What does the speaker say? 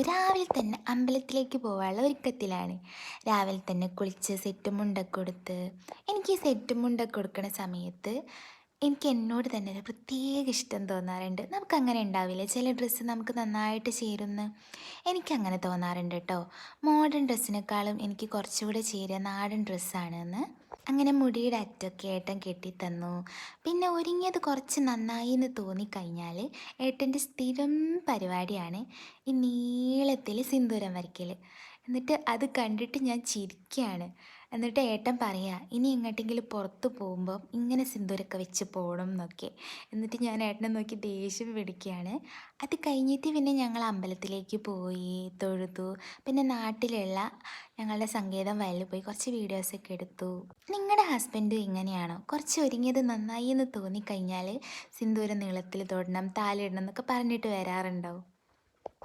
രാവിലെ തന്നെ അമ്പലത്തിലേക്ക് പോകാനുള്ള ഒരുക്കത്തിലാണ്. രാവിലെ തന്നെ കുളിച്ച് സെറ്റും മുണ്ടൊക്കെ ഉടുത്ത് എനിക്ക് ഈ സെറ്റും മുണ്ടൊക്കെ ഉടുക്കണ സമയത്ത് എനിക്ക് എന്നോട് തന്നെ ഒരു പ്രത്യേക ഇഷ്ടം തോന്നാറുണ്ട്. നമുക്കങ്ങനെ ഉണ്ടാവില്ലേ, ചില ഡ്രസ്സ് നമുക്ക് നന്നായിട്ട് ചേരുമെന്ന്. എനിക്കങ്ങനെ തോന്നാറുണ്ട് കേട്ടോ. മോഡേൺ ഡ്രസ്സിനേക്കാളും എനിക്ക് കുറച്ചുകൂടെ ചേരുക നാടൻ ഡ്രസ്സാണ് എന്ന്. അങ്ങനെ മുടിയുടെ അറ്റമൊക്കെ ഏട്ടൻ കെട്ടിത്തന്നു. പിന്നെ ഒരുങ്ങിയത് കുറച്ച് നന്നായി എന്ന് തോന്നിക്കഴിഞ്ഞാൽ ഏട്ടൻ്റെ സ്ഥിരം പരിപാടിയാണ് ഈ നീളത്തിൽ സിന്ദൂരം വരയ്ക്കൽ. എന്നിട്ട് അത് കണ്ടിട്ട് ഞാൻ ചിരിക്കുകയാണ്. എന്നിട്ട് ഏട്ടൻ പറയാ, ഇനി എങ്ങോട്ടെങ്കിലും പുറത്ത് പോകുമ്പോൾ ഇങ്ങനെ സിന്ദൂരമൊക്കെ വെച്ച് പോകണം എന്നൊക്കെ. എന്നിട്ട് ഞാൻ ഏട്ടനെ നോക്കി ദേഷ്യം പിടിക്കുകയാണ്. അത് കഴിഞ്ഞിട്ട് പിന്നെ ഞങ്ങൾ അമ്പലത്തിലേക്ക് പോയി തൊഴുതു. പിന്നെ നാട്ടിലുള്ള ഞങ്ങളുടെ സങ്കേതം വയലിൽ പോയി കുറച്ച് വീഡിയോസൊക്കെ എടുത്തു. നിങ്ങളുടെ ഹസ്ബൻഡ് ഇങ്ങനെയാണോ? കുറച്ച് ഒരുങ്ങിയത് നന്നായി എന്ന് തോന്നിക്കഴിഞ്ഞാൽ സിന്ദൂരം നീളത്തിൽ തൊടണം, താലിടണം എന്നൊക്കെ പറഞ്ഞിട്ട് വരാറുണ്ടോ?